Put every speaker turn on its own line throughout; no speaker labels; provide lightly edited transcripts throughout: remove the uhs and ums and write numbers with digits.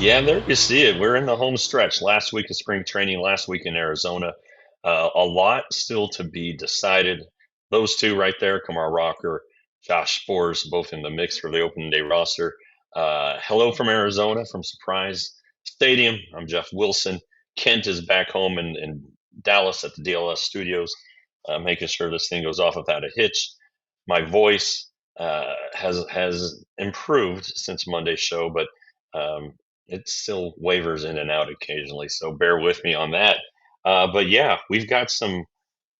Yeah, there you see it. We're in the home stretch. Last week of spring training, last week in Arizona. A lot still to be decided. Those two right there, Kamar Rocker, Josh Spores, both in the mix for the opening day roster. Hello from Arizona, from Surprise Stadium. I'm Jeff Wilson. Kent is back home in Dallas at the DLLS studios, making sure this thing goes off without a hitch. My voice has improved since Monday's show, but um, it still wavers in and out occasionally, so bear with me on that. But yeah, we've got some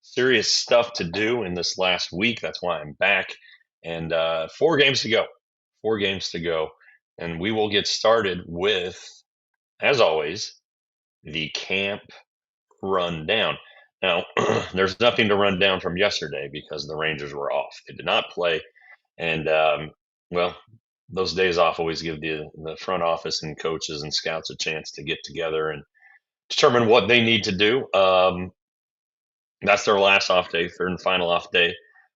serious stuff to do in this last week. That's why I'm back. And 4 games to go. 4 games to go. And we will get started with, as always, the camp rundown. Now, there's nothing to run down from yesterday because the Rangers were off. They did not play. And, well, those days off always give the front office and coaches and scouts a chance to get together and determine what they need to do. That's their last off day, third and final off day.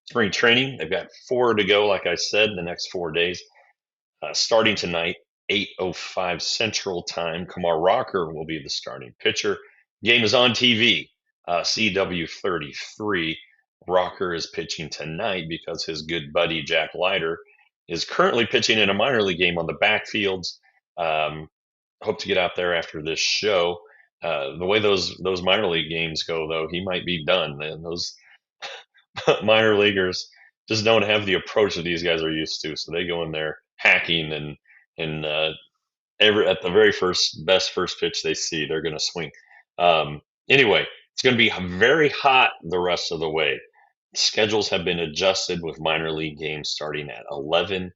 Spring training, they've got 4 to go, like I said, the next 4 days. Starting tonight, 8:05 Central Time. Kamar Rocker will be the starting pitcher. Game is on TV, CW33. Rocker is pitching tonight because his good buddy Jack Leiter is currently pitching in a minor league game on the backfields. Hope to get out there after this show. The way those minor league games go, though, he might be done. And those minor leaguers just don't have the approach that these guys are used to. So they go in there hacking and every at the very best first pitch they see, they're going to swing. Anyway, it's going to be very hot the rest of the way. Schedules have been adjusted with minor league games starting at 11,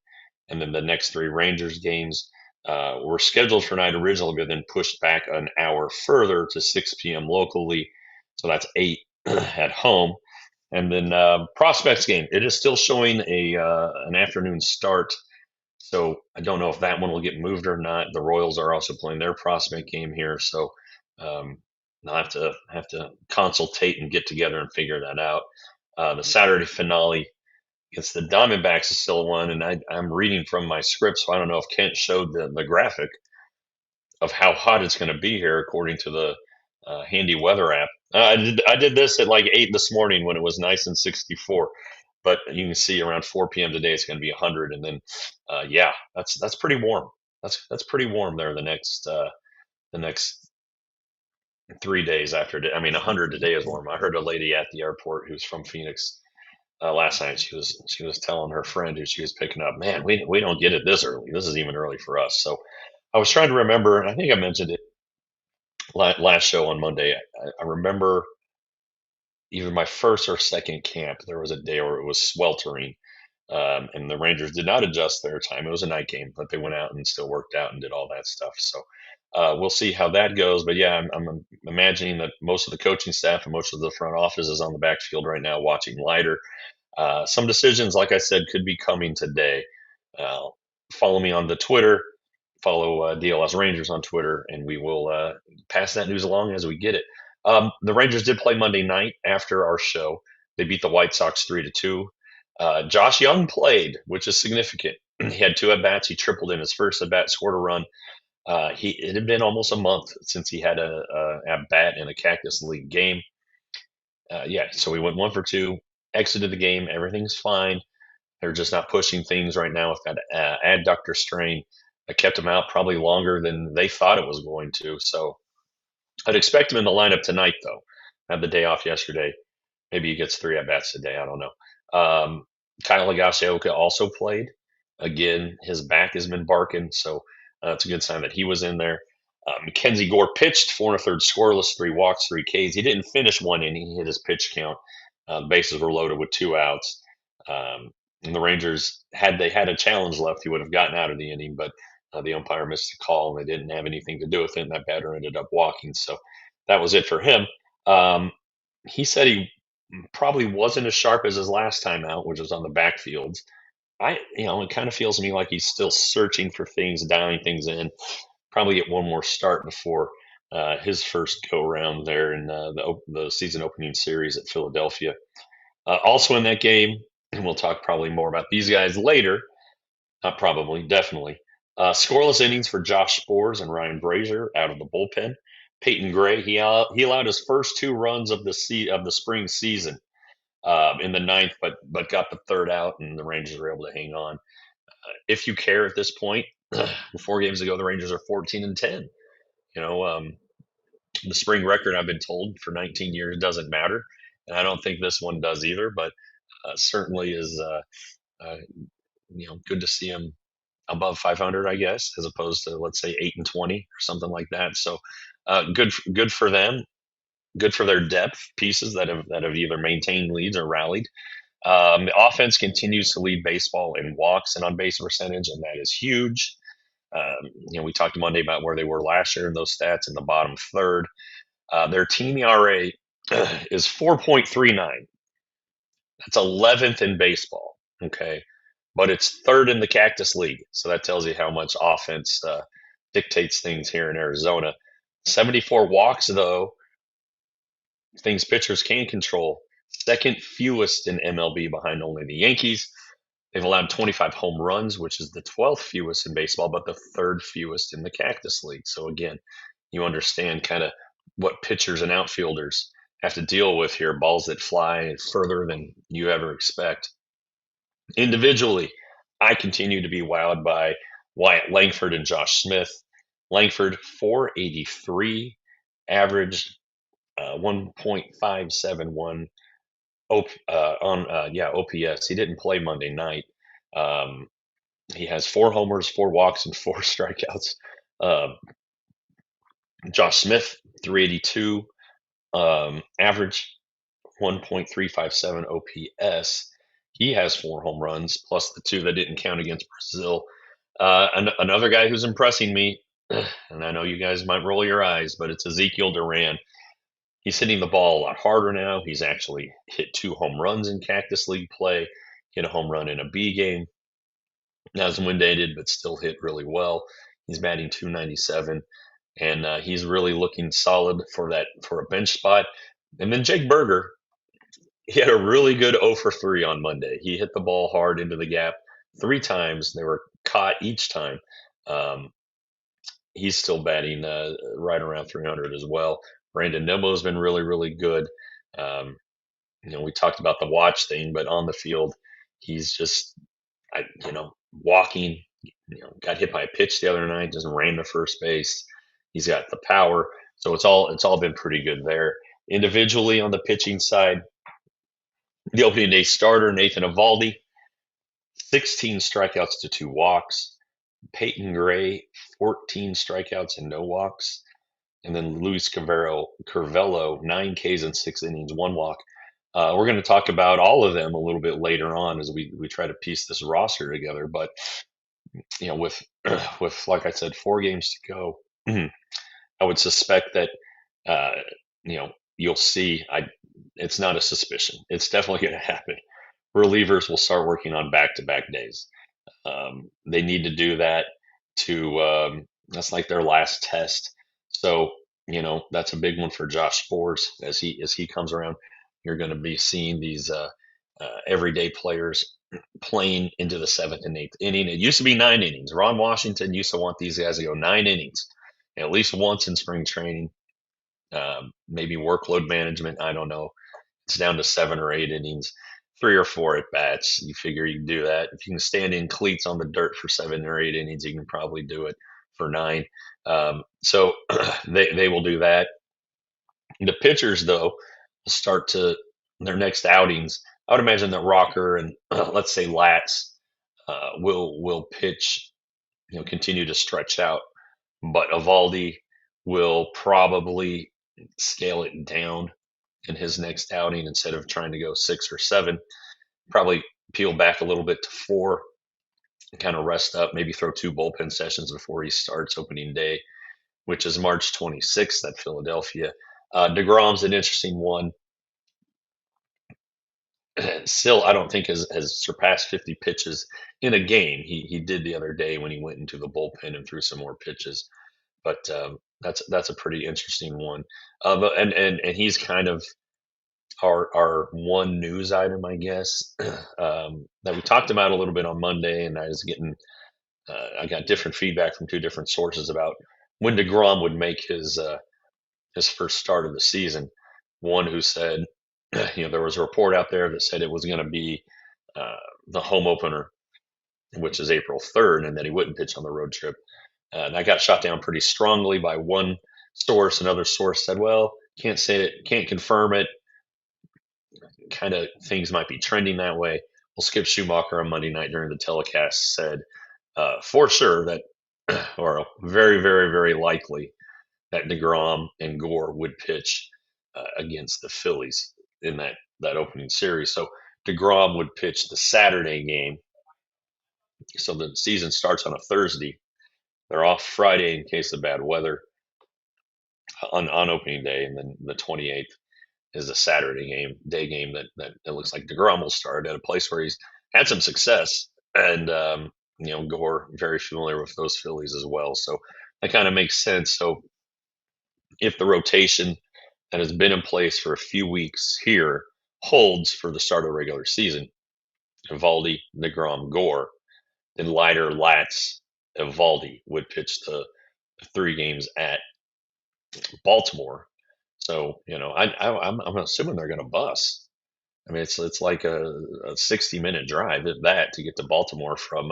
and then the next 3 Rangers games were scheduled for night originally, but then pushed back an hour further to 6 p.m. locally. So that's 8 at home. And then prospects game. It is still showing an afternoon start. So I don't know if that one will get moved or not. The Royals are also playing their prospect game here, so um, I'll have to consultate and get together and figure that out. The Saturday finale against the Diamondbacks is still one, and I'm reading from my script, so I don't know if Kent showed the graphic of how hot it's going to be here according to the handy weather app. I did this at like 8 this morning when it was nice and 64, but you can see around 4 p.m. today it's going to be 100, and then yeah, that's pretty warm. That's pretty warm there. The next 3 days after. I mean, 100 today is warm. I heard a lady at the airport who's from Phoenix last night. She was telling her friend who she was picking up, man, we don't get it this early. This is even early for us. So I was trying to remember, and I think I mentioned it last show on Monday. I remember either my first or second camp, there was a day where it was sweltering, and the Rangers did not adjust their time. It was a night game, but they went out and still worked out and did all that stuff. So we'll see how that goes. But yeah, I'm imagining that most of the coaching staff and most of the front office is on the backfield right now watching Leiter. Some decisions, like I said, could be coming today. Uh, Follow me on the Twitter. Follow DLS Rangers on Twitter, and we will pass that news along as we get it. The Rangers did play Monday night after our show. They beat the White Sox 3-2. Josh Young played, which is significant. He had 2 at bats. He tripled in his first at bat, scored a run. It had been almost a month since he had a at bat in a Cactus League game. Yeah, so we went 1 for 2, exited the game. Everything's fine. They're just not pushing things right now with that adductor strain. I kept him out probably longer than they thought it was going to. So I'd expect him in the lineup tonight, though. Had the day off yesterday. Maybe he gets 3 at bats today. I don't know. Kyle Higashioka also played. Again, his back has been barking, so it's a good sign that he was in there. Mackenzie Gore pitched 4 1/3 scoreless, 3 walks, 3 Ks. He didn't finish one inning. He hit his pitch count. The bases were loaded with 2 outs. And the Rangers, had they had a challenge left, he would have gotten out of the inning, but the umpire missed the call, and they didn't have anything to do with it, and that batter ended up walking. So that was it for him. Um, he said he probably wasn't as sharp as his last time out, which was on the backfields. It kind of feels to me like he's still searching for things, dialing things in. Probably get one more start before his first go round there in the season opening series at Philadelphia. Also in that game, and we'll talk probably more about these guys later. Not probably, definitely. Scoreless innings for Josh Spores and Ryan Brazier out of the bullpen. Peyton Gray, he allowed his first 2 runs of the spring season in the ninth, but got the third out, and the Rangers were able to hang on. If you care at this point, 4 games ago the Rangers are 14-10. You know, the spring record, I've been told, for 19 years doesn't matter, and I don't think this one does either. But certainly is good to see him above 500, I guess, as opposed to, let's say, 8-20 or something like that. So good for them. Good for their depth pieces that have either maintained leads or rallied. The offense continues to lead baseball in walks and on base percentage, and that is huge. We talked Monday about where they were last year in those stats in the bottom third. Their team ERA is 4.39. That's 11th in baseball. Okay. But it's third in the Cactus League. So that tells you how much offense dictates things here in Arizona. 74 walks, though, things pitchers can control. Second fewest in MLB behind only the Yankees. They've allowed 25 home runs, which is the 12th fewest in baseball, but the third fewest in the Cactus League. So again, you understand kind of what pitchers and outfielders have to deal with here. Balls that fly further than you ever expect. Individually, I continue to be wowed by Wyatt Langford and Josh Smith. Langford, 483, averaged 1.571 OPS. He didn't play Monday night. He has 4 homers, 4 walks, and 4 strikeouts. Josh Smith, 382, average 1.357 OPS. He has 4 home runs plus the 2 that didn't count against Brazil. Another guy who's impressing me, and I know you guys might roll your eyes, but it's Ezekiel Duran. He's hitting the ball a lot harder now. He's actually hit 2 home runs in Cactus League play, hit a home run in a B game. Not as winddated, but still hit really well. He's batting 297, and he's really looking solid for a bench spot. And then Jake Berger, he had a really good 0 for 3 on Monday. He hit the ball hard into the gap 3 times. They were caught each time. He's still batting right around 300 as well. Brandon Nimmo has been really, really good. We talked about the watch thing, but on the field, he's just, walking. Got hit by a pitch the other night, just ran to first base. He's got the power, so it's all been pretty good there. Individually on the pitching side, the opening day starter Nathan Eovaldi, 16 strikeouts to 2 walks. Peyton Gray, 14 strikeouts and no walks. And then Luis Curvelo, 9 Ks and 6 innings, 1 walk. We're going to talk about all of them a little bit later on as we try to piece this roster together. But with like I said, 4 games to go, I would suspect that you'll see. It's not a suspicion. It's definitely going to happen. Relievers will start working on back-to-back days. They need to do that that's like their last test. So, that's a big one for Josh Spores as he comes around. You're going to be seeing these everyday players playing into the 7th and 8th inning. It used to be 9 innings. Ron Washington used to want these guys to go 9 innings, at least once in spring training. Maybe workload management. I don't know. It's down to 7 or 8 innings. 3 or 4 at bats. You figure you can do that. If you can stand in cleats on the dirt for 7 or 8 innings, you can probably do it for 9. So they will do that. The pitchers, though, will start to their next outings. I would imagine that Rocker and let's say Latz will pitch, continue to stretch out, but Eovaldi will probably scale it down in his next outing instead of trying to go 6 or 7. Probably peel back a little bit to 4, kind of rest up, maybe throw 2 bullpen sessions before he starts opening day, which is March 26th at Philadelphia. DeGrom's an interesting one. Still, I don't think has surpassed 50 pitches in a game. He did the other day when he went into the bullpen and threw some more pitches, but that's a pretty interesting one. And he's kind of our one news item, I guess, that we talked about a little bit on Monday, and I was getting I got different feedback from two different sources about when DeGrom would make his first start of the season. One who said, there was a report out there that said it was going to be uh, the home opener, which is April 3rd, and that he wouldn't pitch on the road trip. That got shot down pretty strongly by one source. Another source said, "Well, can't say it, can't confirm it. Kind of things might be trending that way." Well, Skip Schumacher on Monday night during the telecast said for sure that, or very, very, very likely that DeGrom and Gore would pitch against the Phillies in that opening series. So DeGrom would pitch the Saturday game. So the season starts on a Thursday. They're off Friday in case of bad weather on opening day, and then the 28th is a Saturday game, day game that it looks like DeGrom will start at a place where he's had some success, and Gore very familiar with those Phillies as well, so that kind of makes sense. So if the rotation that has been in place for a few weeks here holds for the start of the regular season, Evaldi, DeGrom, Gore, then Leiter, Latz, Evaldi would pitch the three games at Baltimore. So I'm assuming they're going to bus. I mean, it's like a 60-minute drive, if that, to get to Baltimore from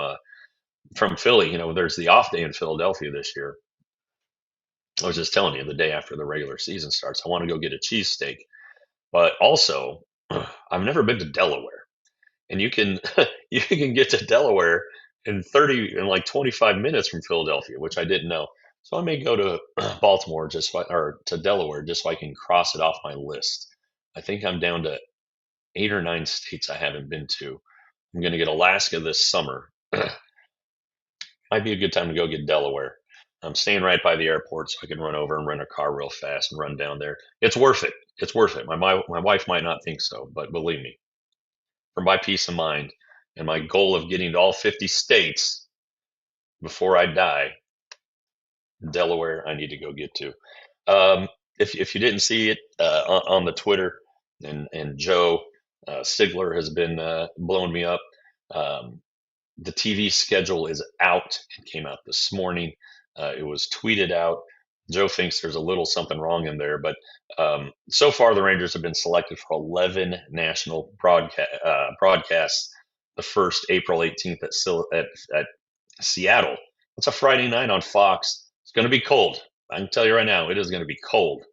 Philly. There's the off day in Philadelphia this year. I was just telling you, the day after the regular season starts, I want to go get a cheesesteak. But also, I've never been to Delaware, and you can you can get to Delaware in like 25 minutes from Philadelphia, which I didn't know. So I may go to Baltimore or to Delaware just so I can cross it off my list. I think I'm down to 8 or 9 states I haven't been to. I'm going to get Alaska this summer. Might be a good time to go get Delaware. I'm staying right by the airport, so I can run over and rent a car real fast and run down there. It's worth it. It's worth it. My wife might not think so, but believe me, for my peace of mind and my goal of getting to all 50 states before I die, Delaware I need to go get to. If you didn't see it on the Twitter, and Joe Sigler has been blowing me up. The TV schedule is out. It came out this morning. It was tweeted out. Joe thinks there's a little something wrong in there, but so far the Rangers have been selected for 11 national broadcasts. The first April 18th at Seattle. It's a Friday night on Fox. It's going to be cold. I can tell you right now, it is going to be cold.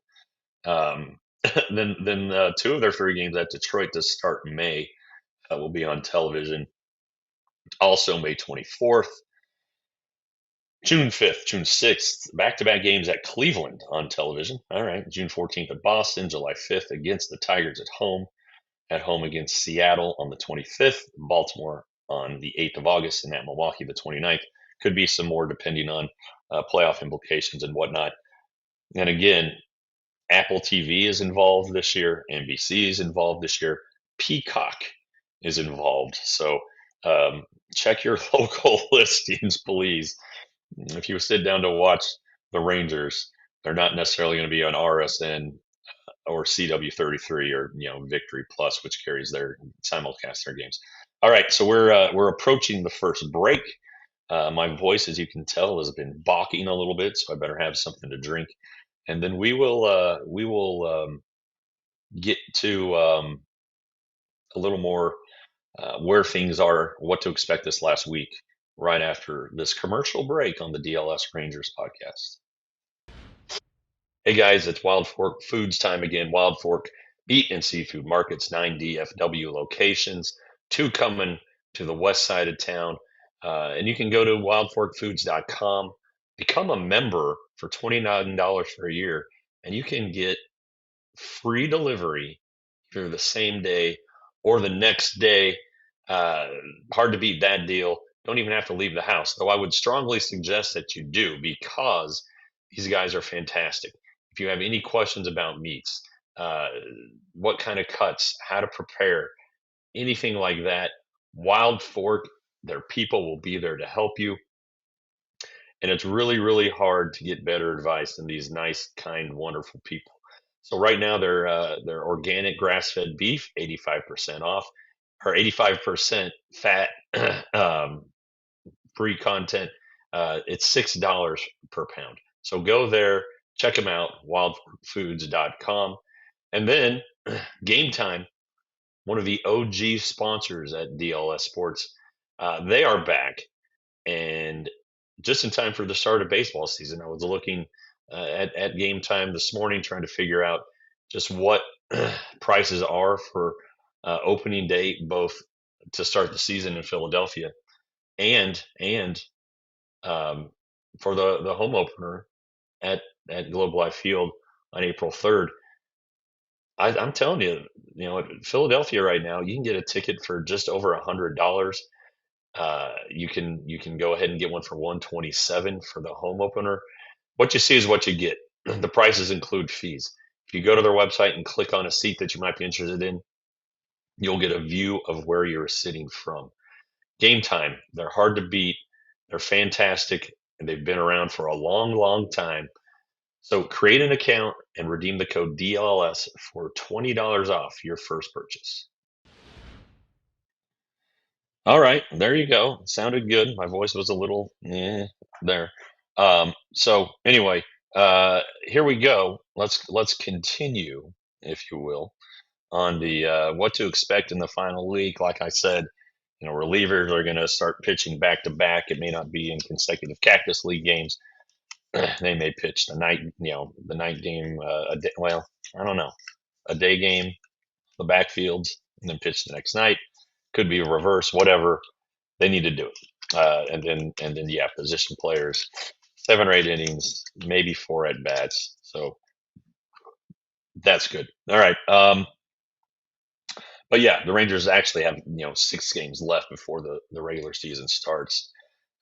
Um, then two of their three games at Detroit to start May will be on television. Also May 24th, June 5th, June 6th, back-to-back games at Cleveland on television. All right, June 14th at Boston, July 5th against the Tigers at home against Seattle on the 25th, Baltimore on the 8th of August, and at Milwaukee the 29th. Could be some more depending on playoff implications and whatnot. And again, Apple TV is involved this year. NBC is involved this year. Peacock is involved. So check your local listings, please. If you sit down to watch the Rangers, they're not necessarily going to be on RSN or CW33 or Victory Plus, which carries their simulcast their games. All right, so we're approaching the first break. My voice, as you can tell, has been balking a little bit, so I better have something to drink, and then we will get to a little more where things are, what to expect this last week, right after this commercial break on the DLS Rangers podcast. Hey guys, it's Wild Fork Foods time again. Wild Fork Meat and Seafood Markets, 9 DFW locations, 2 coming to the west side of town. And you can go to wildforkfoods.com, become a member for $29 for a year, and you can get free delivery through the same day or the next day. Hard to beat that deal. Don't even have to leave the house, though I would strongly suggest that you do, because these guys are fantastic. If you have any questions about meats, uh, what kind of cuts, how to prepare, anything like that, Wild Fork, their people will be there to help you. And it's really, really hard to get better advice than these nice, kind, wonderful people. So right now, they're organic grass-fed beef, 85% off, or 85% fat, free content. It's $6 per pound. So go there, check them out, wildfoods.com. And then Game Time, one of the OG sponsors at DLS Sports, they are back. And just in time for the start of baseball season, I was looking at Game Time this morning, trying to figure out just what prices are for opening day, both to start the season in Philadelphia and um, for the home opener at Globe Life Field on April 3rd. I'm telling you, at Philadelphia right now, you can get a ticket for just over $100. You can go ahead and get one for 127 for the home opener. What you see is what you get. The prices include fees. If you go to their website and click on a seat that you might be interested in, you'll get a view of where you're sitting from. Game Time, they're hard to beat. They're fantastic, and they've been around for a long, long time. So create an account and redeem the code DLLS for $20 off your first purchase. All right, there you go. Sounded good. My voice was a little there. So anyway, here we go. Let's continue, if you will, on the what to expect in the final week. Like I said, relievers are going to start pitching back to back. It may not be in consecutive Cactus League games. They may pitch the night game, a day, well, I don't know, a day game, the backfields, and then pitch the next night. Could be a reverse, whatever. They need to do it. And then yeah, position players, 7 or 8 innings, maybe 4 at bats. So that's good. All right. But yeah, the Rangers actually have 6 games left before the regular season starts,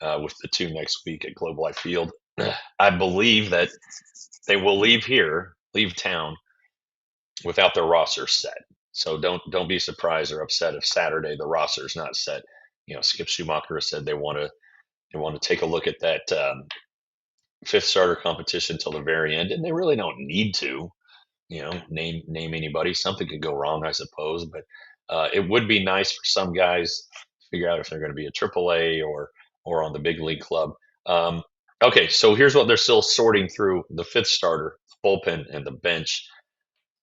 with the 2 next week at Globe Life Field. I believe that they will leave town without their roster set. So don't be surprised or upset if Saturday the roster is not set. Skip Schumacher said they want to take a look at that 5th starter competition till the very end, and they really don't need to. Name anybody. Something could go wrong, I suppose, but it would be nice for some guys to figure out if they're going to be a AAA or on the big league club. Okay, so here's what they're still sorting through: the 5th starter, the bullpen, and the bench.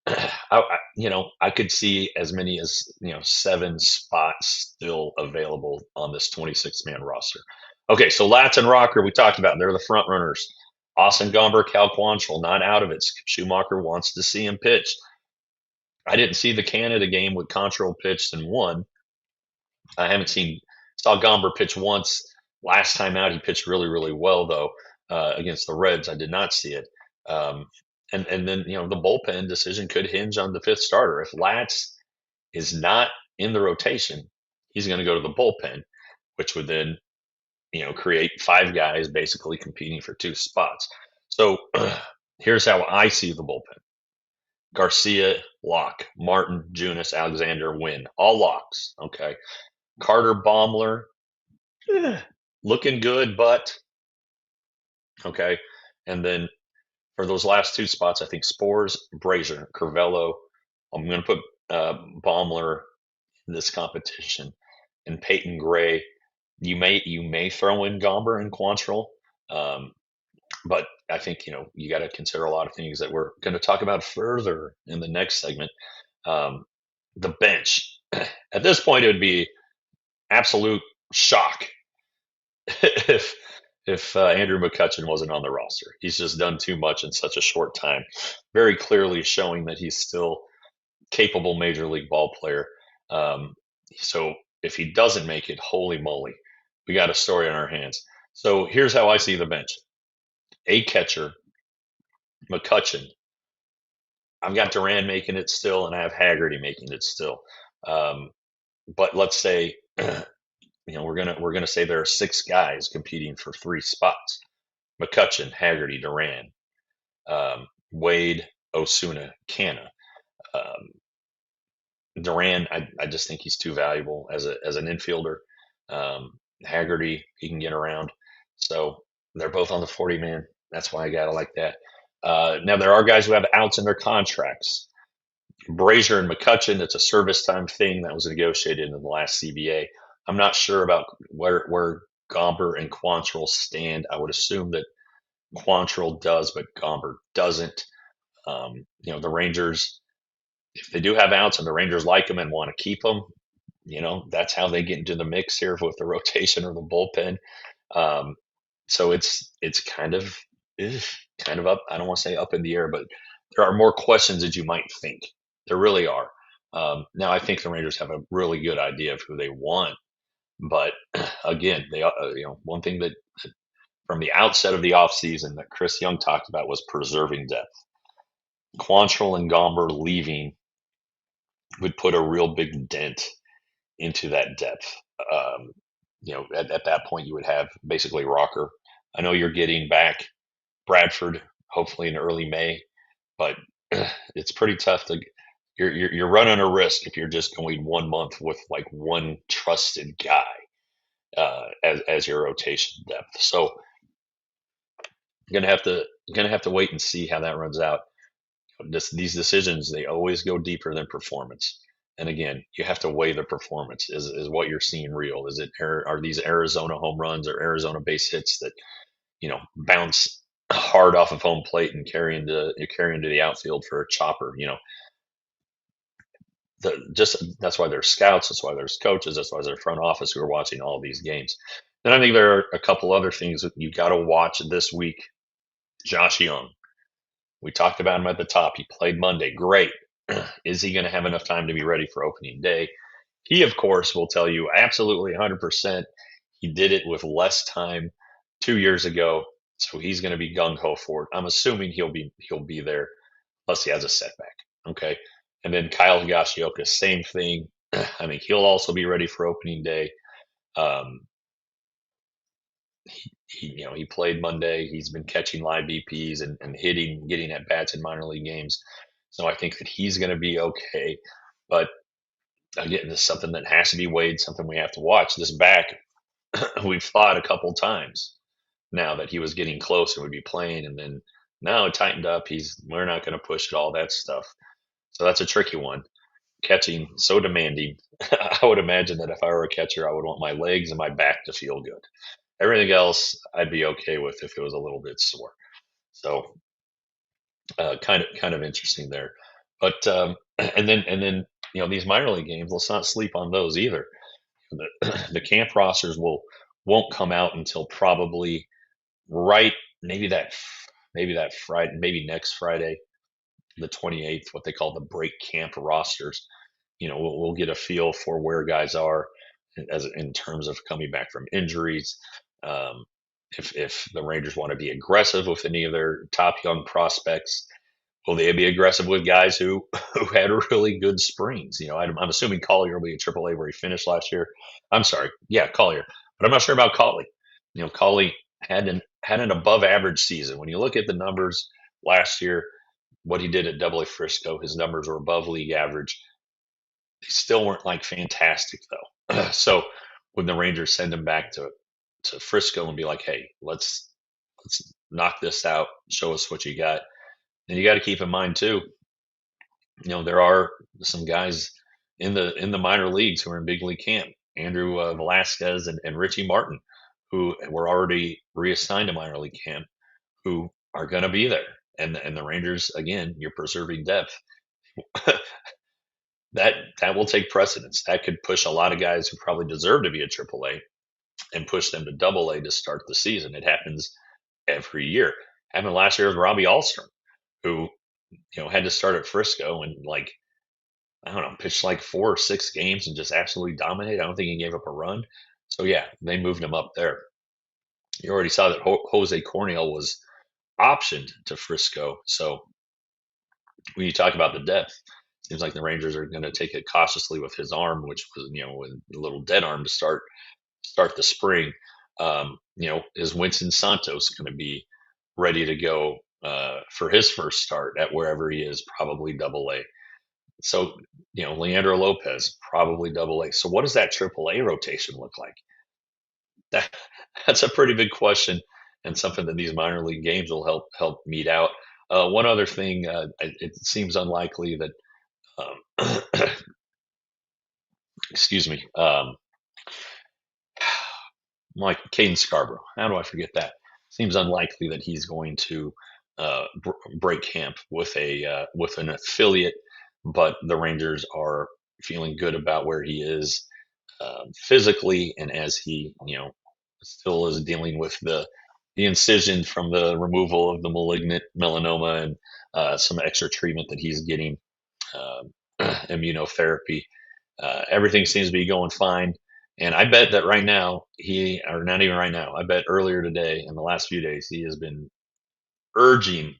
I could see as many as 7 spots still available on this 26-man roster. Okay, so Latz and Rocker, we talked about. They're the front runners. Austin Gomber, Cal Quantrill, not out of it. Schumacher wants to see him pitch. I didn't see the Canada game with Quantrill pitched and won. I haven't saw Gomber pitch once. Last time out, he pitched really, really well though against the Reds. I did not see it. And then the bullpen decision could hinge on the 5th starter. If Latz is not in the rotation, he's going to go to the bullpen, which would then create 5 guys basically competing for 2 spots. So here's how I see the bullpen: Garcia, lock; Martin, Junis, Alexander, Wynn, all locks. Okay. Carter, Baumler, looking good, but okay. And then for those last 2 spots, I think Spores, Brazier, Curvelo. I'm going to put Baumler in this competition, and Peyton Gray. You may throw in Gomber and Quantrill, but I think you got to consider a lot of things that we're going to talk about further in the next segment. The bench. At this point, it would be absolute shock if Andrew McCutchen wasn't on the roster. He's just done too much in such a short time, very clearly showing that he's still capable major league ball player. So if he doesn't make it, holy moly, we got a story on our hands. So here's how I see the bench: a catcher, McCutchen. I've got Duran making it still, and I have Haggerty making it still. But let's say we're gonna say there are 6 guys competing for 3 spots: McCutchen, Haggerty, Duran, Wade, Osuna, Canna. Duran, I just think he's too valuable as an infielder. Haggerty, he can get around. So they're both on the 40-man. That's why I got to like that. Now, there are guys who have outs in their contracts. Brazier and McCutchen, it's a service time thing that was negotiated in the last CBA. I'm not sure about where Gomber and Quantrill stand. I would assume that Quantrill does, but Gomber doesn't. The Rangers, if they do have outs and the Rangers like them and want to keep them, that's how they get into the mix here with the rotation or the bullpen. So it's kind of up. I don't want to say up in the air, but there are more questions that you might think. There really are. Now I think the Rangers have a really good idea of who they want, but again, one thing that from the outset of the offseason that Chris Young talked about was preserving depth. Quantrill and Gomber leaving would put a real big dent into that depth. At that point, you would have basically Rocker. I know you're getting back Bradford, hopefully in early May, but it's pretty tough to. You're running a risk if you're just going 1 month with like one trusted guy as your rotation depth. So gonna have to wait and see how that runs out. These decisions, they always go deeper than performance. And again, you have to weigh the performance. Is what you're seeing real? Are these Arizona home runs or Arizona base hits that bounce hard off of home plate and carry into the outfield for a chopper? That's why there's scouts. That's why there's coaches. That's why there's front office who are watching all these games. Then I think there are a couple other things that you got to watch this week. Josh Young. We talked about him at the top. He played Monday. Great. Is he going to have enough time to be ready for opening day? He, of course, will tell you absolutely 100%. He did it with less time 2 years ago, so he's going to be gung ho for it. I'm assuming he'll be there, unless he has a setback. Okay, and then Kyle Higashioka, same thing. I mean, he'll also be ready for opening day. He played Monday. He's been catching live BPs and getting at bats in minor league games. So I think that he's going to be okay. But again, this is something that has to be weighed, something we have to watch. This back, we've thought a couple times now that he was getting close and would be playing, and then now it tightened up. We're not going to push all that stuff. So that's a tricky one. Catching so demanding. I would imagine that if I were a catcher, I would want my legs and my back to feel good. Everything else I'd be okay with if it was a little bit sore. So kind of interesting there. But and then these minor league games, let's not sleep on those either. The camp rosters won't come out until probably right maybe that Friday, maybe next Friday, the 28th, what they call the break camp rosters. We'll get a feel for where guys are as in terms of coming back from injuries. If the Rangers want to be aggressive with any of their top young prospects, will they be aggressive with guys who had really good springs? I'm assuming Collier will be a AAA where he finished last year. I'm sorry, yeah, Collier, but I'm not sure about Collie. Collie had an above average season. When you look at the numbers last year, what he did at Double A Frisco, his numbers were above league average. They still weren't like fantastic though. So when the Rangers send him back to Frisco and be like, hey, let's knock this out, show us what you got. And you got to keep in mind too, there are some guys in the minor leagues who are in big league camp, Andrew Velasquez and Richie Martin, who were already reassigned to minor league camp, who are going to be there. And the Rangers, again, you're preserving depth. that will take precedence. That could push a lot of guys who probably deserve to be at AAA and push them to Double A to start the season. It happens every year. Happened last year with Robbie Alstrom, who had to start at Frisco and I don't know, pitched like 4 or 6 games and just absolutely dominated. I don't think he gave up a run. So yeah, they moved him up there. You already saw that Jose Corniel was optioned to Frisco. So when you talk about the depth, it seems like the Rangers are going to take it cautiously with his arm, which was with a little dead arm to start the spring. Is Winston Santos going to be ready to go for his first start at wherever he is, probably Double A? So, Leandro Lopez, probably Double A. So what does that AAA rotation look like? That's a pretty big question, and something that these minor league games will help meet out. One other thing, it seems unlikely that, excuse me, Like Caden Scarborough. How do I forget that? Seems unlikely that he's going to break camp with an affiliate, but the Rangers are feeling good about where he is physically, and as he still is dealing with the incision from the removal of the malignant melanoma and some extra treatment that he's getting, immunotherapy. Everything seems to be going fine. And I bet that right now, or not even right now, I bet earlier today, in the last few days, he has been urging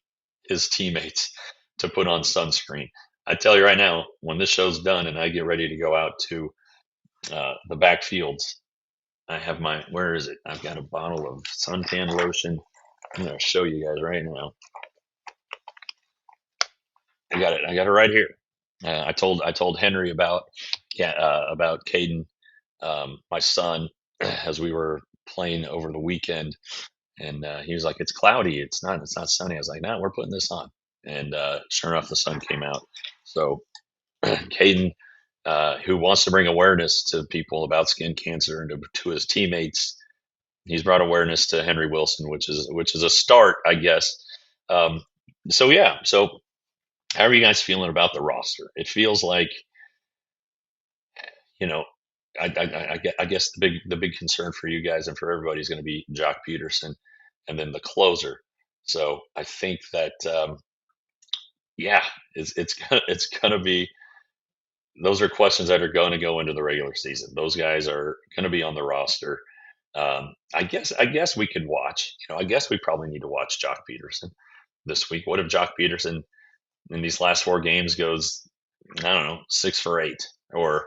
his teammates to put on sunscreen. I tell you right now, when this show's done and I get ready to go out to the backfields, I have where is it? I've got a bottle of suntan lotion. I'm going to show you guys right now. I got it right here. I told Henry about Caden, my son, as we were playing over the weekend, and he was like, "It's cloudy. It's not sunny." I was like, "No, we're putting this on." And sure enough, the sun came out. So Caden, who wants to bring awareness to people about skin cancer and to his teammates, he's brought awareness to Henry Wilson, which is a start, I guess. So yeah, so how are you guys feeling about the roster? It feels like, you know, I guess the big concern for you guys and for everybody is going to be Jock Peterson, and then the closer. So I think that yeah, it's gonna be, those are questions that are going to go into the regular season. Those guys are going to be on the roster. I guess we could watch. I guess we probably need to watch Jock Peterson this week. What if Jock Peterson in these last 4 games goes, I don't know, 6 for 8, or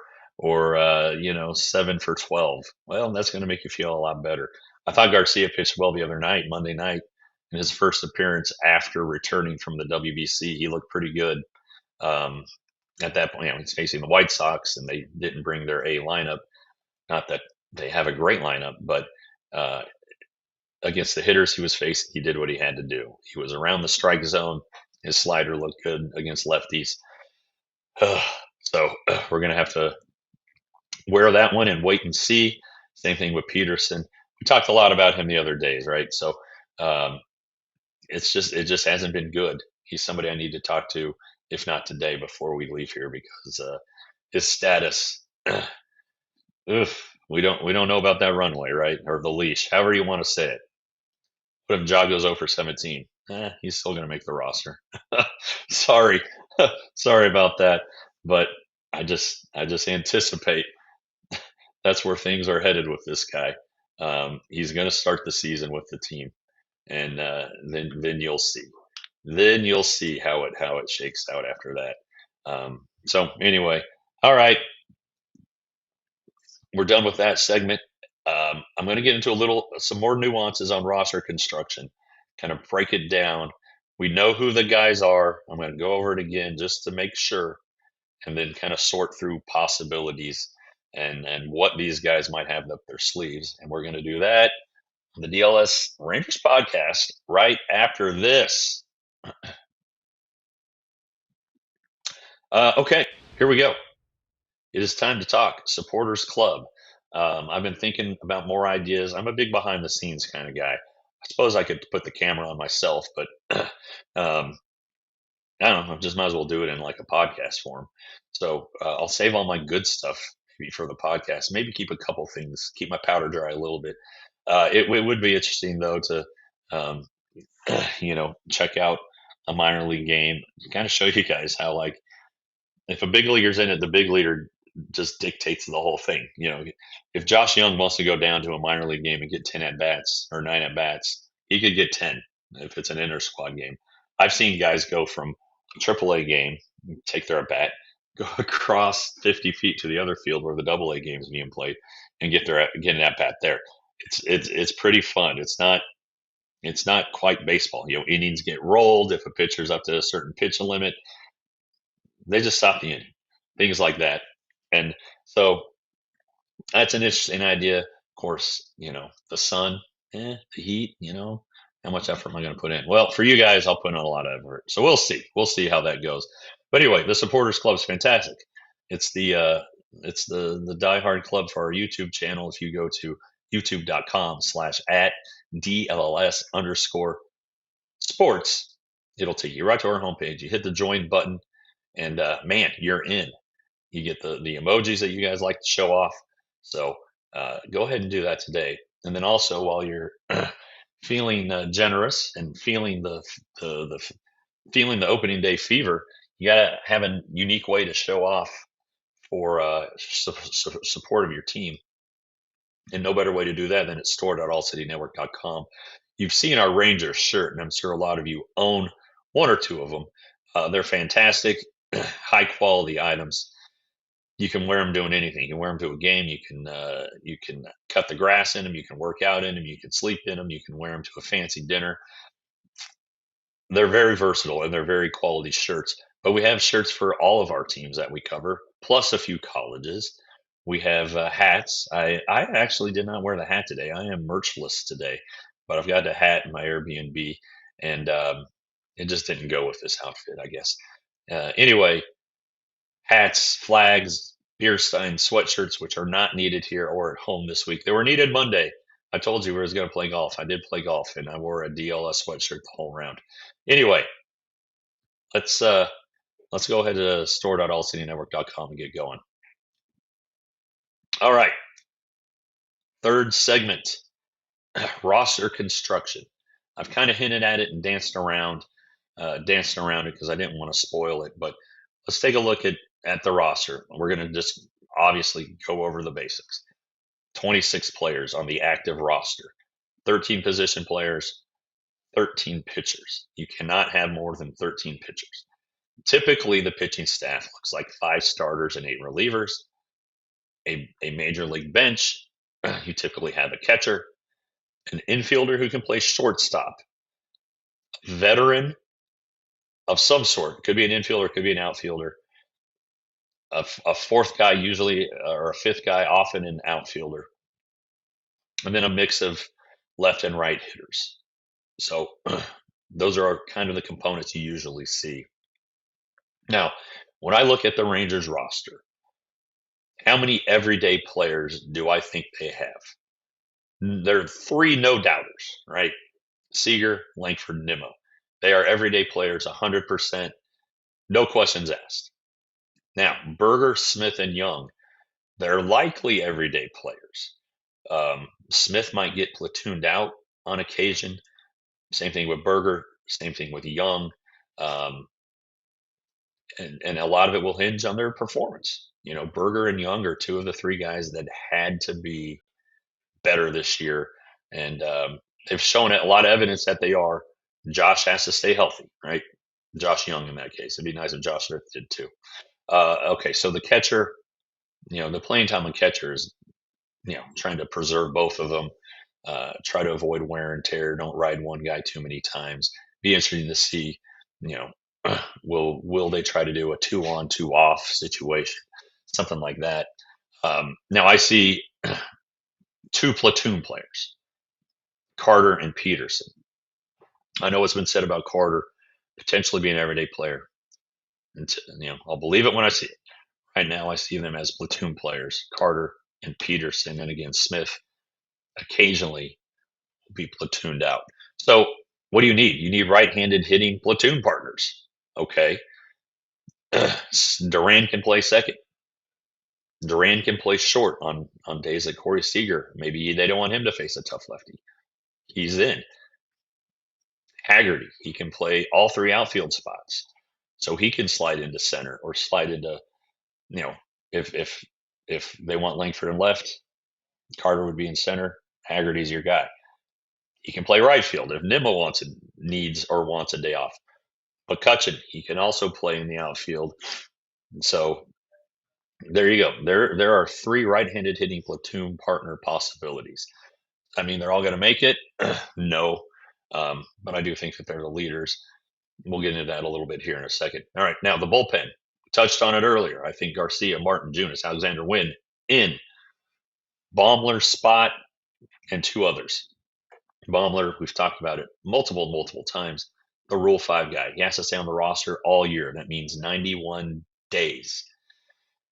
7 for 12? Well, that's going to make you feel a lot better. I thought Garcia pitched well the other night, Monday night, in his first appearance after returning from the WBC. He looked pretty good. Um, at that point, he's facing the White Sox, and they didn't bring their A lineup. Not that they have a great lineup, but uh, against the hitters he was facing, he did what he had to do. He was around the strike zone. His slider looked good against lefties. So we're going to have to wear that one and wait and see. Same thing with Peterson. We talked a lot about him the other days, right? So um, it just hasn't been good. He's somebody I need to talk to, if not today, before we leave here, because his status. We don't know about that runway, right? Or the leash, however you want to say it. What if Jog goes 0 for 17? He's still going to make the roster. Sorry, sorry about that, but I just anticipate that's where things are headed with this guy. He's going to start the season with the team, and then you'll see. Then you'll see how it shakes out after that. So anyway, all right, we're done with that segment. I'm going to get into some more nuances on roster construction, kind of break it down. We know who the guys are. I'm going to go over it again just to make sure, and then kind of sort through possibilities and what these guys might have up their sleeves. And we're going to do that on the DLS Rangers podcast right after this. Okay, here we go. It is time to talk Supporters Club. I've been thinking about more ideas. I'm a big behind the scenes kind of guy. I suppose I could put the camera on myself, but um, I don't know. I just might as well do it in like a podcast form. So I'll save all my good stuff maybe for the podcast. Maybe keep a couple things, keep my powder dry a little bit. It would be interesting though to um, check out a minor league game, kind of show you guys how, like, if a big leaguer's in it, the big leaguer just dictates the whole thing. If Josh Young wants to go down to a minor league game and get 10 at bats or 9 at bats, he could get 10 if it's an inter squad game. I've seen guys go from a AAA game, take their at bat, go across 50 feet to the other field where the AA game is being played, and get an at bat there. It's pretty fun. It's not quite baseball. Innings get rolled if a pitcher's up to a certain pitch limit. They just stop the inning, things like that. And so that's an interesting idea. Of course, the sun, the heat, how much effort am I going to put in? Well, for you guys, I'll put in a lot of effort. So we'll see. We'll see how that goes. But anyway, the Supporters Club is fantastic. It's the diehard club for our YouTube channel. If you go to youtube.com/at DLLS_sports. It'll take you right to our homepage. You hit the join button, and man, you're in. You get the emojis that you guys like to show off. So go ahead and do that today. And then also, while you're feeling generous and feeling the feeling the opening day fever, you gotta have a unique way to show off for support of your team. And no better way to do that than at store.allcitynetwork.com. You've seen our Rangers shirt, and I'm sure a lot of you own one or two of them. They're fantastic, high quality items. You can wear them doing anything. You can wear them to a game. You can cut the grass in them. You can work out in them. You can sleep in them. You can wear them to a fancy dinner. They're very versatile and they're very quality shirts. But we have shirts for all of our teams that we cover, plus a few colleges. We have hats. I actually did not wear the hat today. I am merchless today, but I've got a hat in my Airbnb, and it just didn't go with this outfit, I guess. Anyway, hats, flags, beer stein, sweatshirts, which are not needed here or at home this week. They were needed Monday. I told you we was going to play golf. I did play golf, and I wore a DLS sweatshirt the whole round. Anyway, let's go ahead to store.allcitynetwork.com and get going. All right, third segment, roster construction. I've kind of hinted at it and danced around it because I didn't want to spoil it. But let's take a look at the roster. We're going to just obviously go over the basics. 26 players on the active roster, 13 position players, 13 pitchers. You cannot have more than 13 pitchers. Typically, the pitching staff looks like 5 starters and 8 relievers, a major league bench. You typically have a catcher, an infielder who can play shortstop, veteran of some sort. Could be an infielder, could be an outfielder, a fourth guy usually, or a fifth guy, often an outfielder, and then a mix of left and right hitters. So those are kind of the components you usually see. Now, when I look at the Rangers roster, how many everyday players do I think they have? There are 3 no doubters, right? Seager, Langford, Nimmo. They are everyday players, 100%, no questions asked. Now, Berger, Smith, and Young, they're likely everyday players. Smith might get platooned out on occasion. Same thing with Berger. Same thing with Young. And a lot of it will hinge on their performance. You know, Berger and Young are 2 of the 3 guys that had to be better this year, and they've shown a lot of evidence that they are. Josh has to stay healthy, right? Josh Young in that case. It'd be nice if Josh Smith did too. Okay, so the catcher, the playing time on catcher is, trying to preserve both of them. Try to avoid wear and tear. Don't ride one guy too many times. Be interesting to see, will they try to do a 2 on 2 off situation, something like that. Now I see 2 platoon players, Carter and Peterson. I know what's been said about Carter potentially being an everyday player, and I'll believe it when I see it. Right now, I see them as platoon players, Carter and Peterson, and again Smith occasionally will be platooned out. So what do you need? You need right-handed hitting platoon partners. Okay, Duran can play second. Duran can play short on days that Corey Seager, maybe they don't want him to face a tough lefty. He's in. Haggerty, he can play all 3 outfield spots. So he can slide into center or slide into, if they want Langford in left, Carter would be in center. Haggerty's your guy. He can play right field if Nimmo needs or wants a day off. McCutcheon, he can also play in the outfield. And so there you go. There are 3 right-handed hitting platoon partner possibilities. I mean, they're all going to make it. No. But I do think that they're the leaders. We'll get into that a little bit here in a second. All right, now the bullpen. Touched on it earlier. I think Garcia, Martin, Junis, Alexander Wynn in. Baumler, Spot, and 2 others. Baumler, we've talked about it multiple times. The Rule 5 guy. He has to stay on the roster all year. That means 91 days.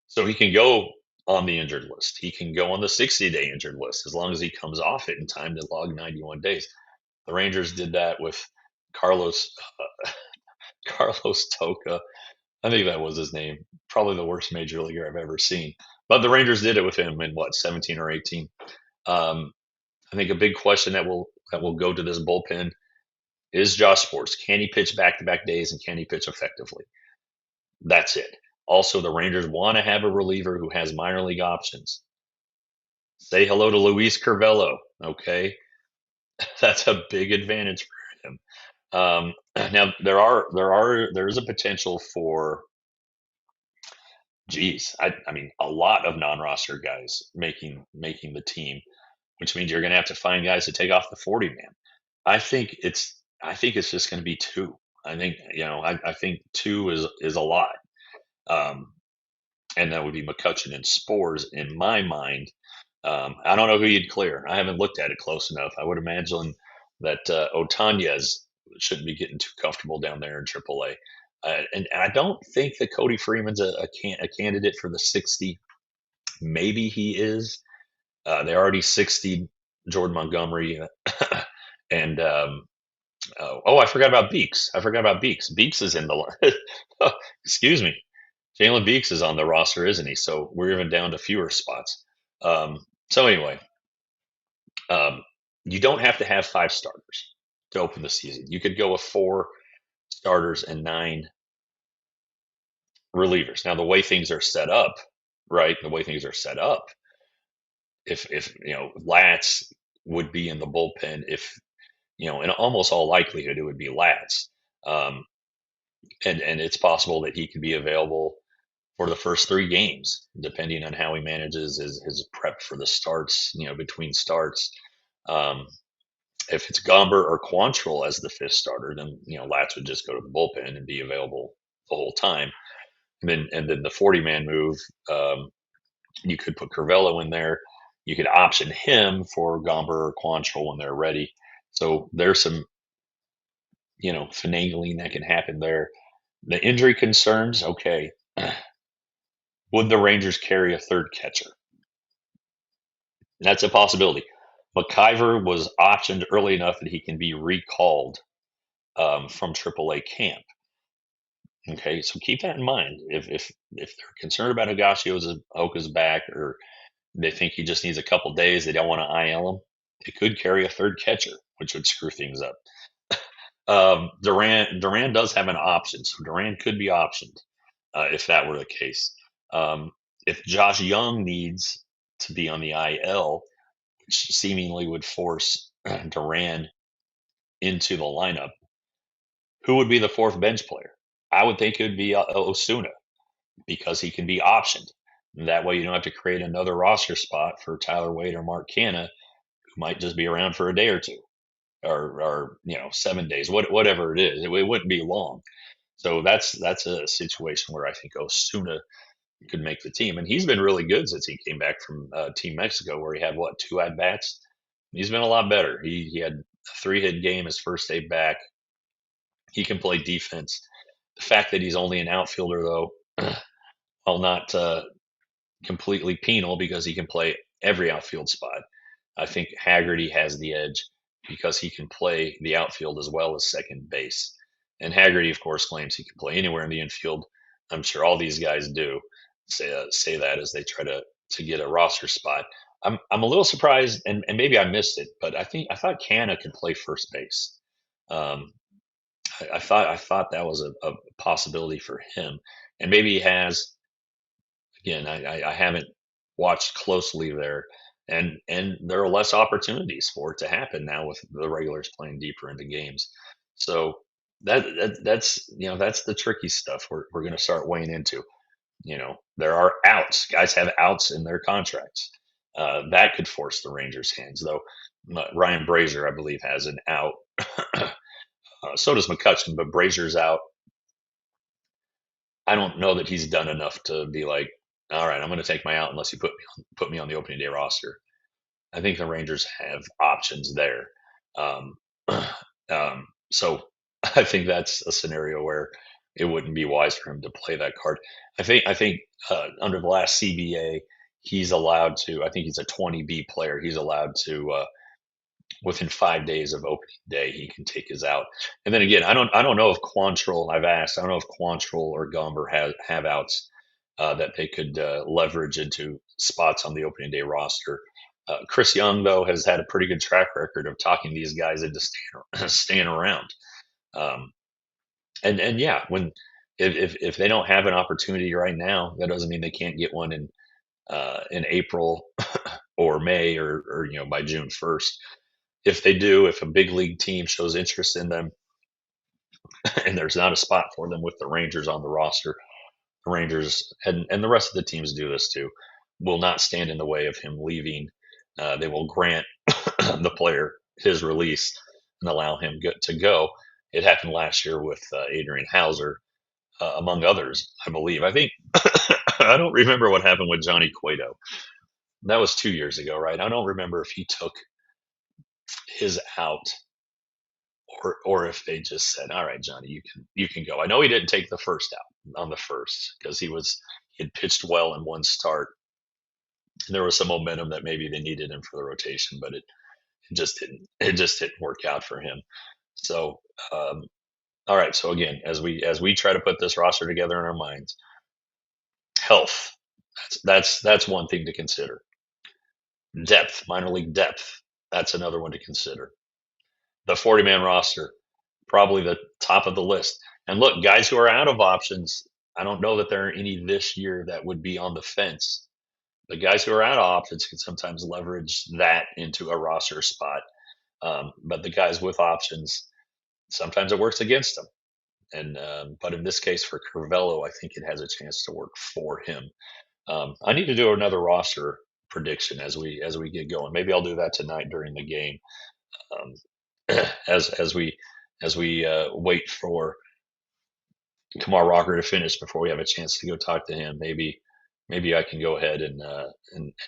So he can go on the injured list. He can go on the 60-day injured list as long as he comes off it in time to log 91 days. The Rangers did that with Carlos Carlos Toca. I think that was his name. Probably the worst major leaguer I've ever seen. But the Rangers did it with him in what, 17 or 18. Um, I think a big question that will go to this bullpen is Josh Sports. Can he pitch back-to-back days, and can he pitch effectively? That's it. Also, the Rangers want to have a reliever who has minor league options. Say hello to Luis Curvelo. Okay, that's a big advantage for him. Now there is a potential for, geez, I mean, a lot of non-roster guys making the team, which means you're going to have to find guys to take off the 40 man. I think it's just going to be two. I think two is a lot. Um, and that would be McCutcheon and Spores in my mind. I don't know who you'd clear. I haven't looked at it close enough. I would imagine that Otanez shouldn't be getting too comfortable down there in AAA. And I don't think that Cody Freeman's a candidate for the 60. Maybe he is. They already 60 Jordan Montgomery. And I forgot about Beeks. Beeks is in the excuse me. Jalen Beeks is on the roster, isn't he? So we're even down to fewer spots. So anyway, you don't have to have 5 starters to open the season. You could go with 4 starters and 9 relievers. Now, the way things are set up, right? The way things are set up, if Latz would be in the bullpen, if in almost all likelihood it would be Latz, and it's possible that he could be available for the first 3 games, depending on how he manages his prep for the starts, between starts. If it's Gomber or Quantrill as the 5th starter, then Latz would just go to the bullpen and be available the whole time. And then the 40-man move, you could put Curvelo in there. You could option him for Gomber or Quantrill when they're ready. So there's some finagling that can happen there. The injury concerns, okay. Would the Rangers carry a 3rd catcher? That's a possibility. McIver was optioned early enough that he can be recalled from AAA camp. Okay, so keep that in mind. If they're concerned about Higashi-Oka's back, or they think he just needs a couple days, they don't want to IL him, they could carry a 3rd catcher, which would screw things up. Duran does have an option, so Duran could be optioned if that were the case. If Josh Young needs to be on the IL, which seemingly would force Duran into the lineup, who would be the 4th bench player? I would think it would be Osuna, because he can be optioned. And that way you don't have to create another roster spot for Tyler Wade or Mark Canha, who might just be around for a day or two, or 7 days, whatever it is. It wouldn't be long. So that's a situation where I think Osuna could make the team, and he's been really good since he came back from Team Mexico, where he had 2 at bats. He's been a lot better. He had a 3-hit game his first day back. He can play defense. The fact that he's only an outfielder, though, while not completely penal, because he can play every outfield spot, I think Haggerty has the edge because he can play the outfield as well as second base. And Haggerty, of course, claims he can play anywhere in the infield. I'm sure all these guys do say that as they try to get a roster spot. I'm a little surprised, and maybe I missed it, but I thought Canha could play first base. I thought that was a possibility for him, and maybe he has. Again, I haven't watched closely there, and there are less opportunities for it to happen now with the regulars playing deeper into games. So that's that's the tricky stuff we're going to start weighing into. There are outs. Guys have outs in their contracts. That could force the Rangers' hands, though. Ryan Brazier, I believe, has an out. So does McCutcheon, but Brazier's out. I don't know that he's done enough to be like, all right, I'm going to take my out unless you put me on the opening day roster. I think the Rangers have options there. Um, so I think that's a scenario where it wouldn't be wise for him to play that card. I think under the last CBA, he's allowed to. I think he's a 20B player. He's allowed to within 5 days of opening day, he can take his out. And then again, I don't know if Quantrill. I've asked. I don't know if Quantrill or Gumber have outs that they could leverage into spots on the opening day roster. Chris Young, though, has had a pretty good track record of talking these guys into staying around. Um, and yeah, when if they don't have an opportunity right now, that doesn't mean they can't get one in April or May or by June 1st. If they do, if a big league team shows interest in them, and there's not a spot for them with the Rangers on the roster, the Rangers and the rest of the teams do this too, will not stand in the way of him leaving. They will grant the player his release and allow him to go. It happened last year with Adrian Hauser, among others, I believe. I think I don't remember what happened with Johnny Cueto. That was 2 years ago, right? I don't remember if he took his out or if they just said, "All right, Johnny, you can go." I know he didn't take the first out on the first because he had pitched well in one start. And there was some momentum that maybe they needed him for the rotation, but it just didn't work out for him. So all right. So again, as we try to put this roster together in our minds, health. That's one thing to consider. Depth, minor league depth. That's another one to consider. The 40-man roster, probably the top of the list. And look, guys who are out of options, I don't know that there are any this year that would be on the fence. The guys who are out of options can sometimes leverage that into a roster spot. But the guys with options, sometimes it works against them. And but in this case for Curvello, I think it has a chance to work for him. I need to do another roster prediction as we get going. Maybe I'll do that tonight during the game. As we wait for Kamar Rocker to finish before we have a chance to go talk to him. Maybe I can go ahead and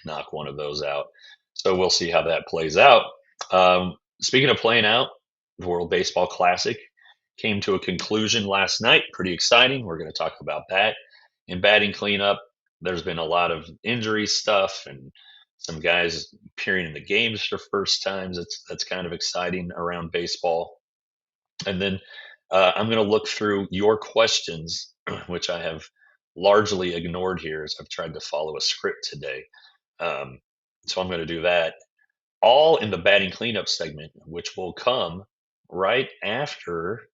knock one of those out. So we'll see how that plays out. Speaking of playing out, the World Baseball Classic came to a conclusion last night. Pretty exciting. We're going to talk about that. In batting cleanup, there's been a lot of injury stuff and some guys appearing in the games for first times. That's kind of exciting around baseball. And then I'm going to look through your questions, which I have largely ignored here as I've tried to follow a script today. So I'm going to do that all in the batting cleanup segment, which will come right after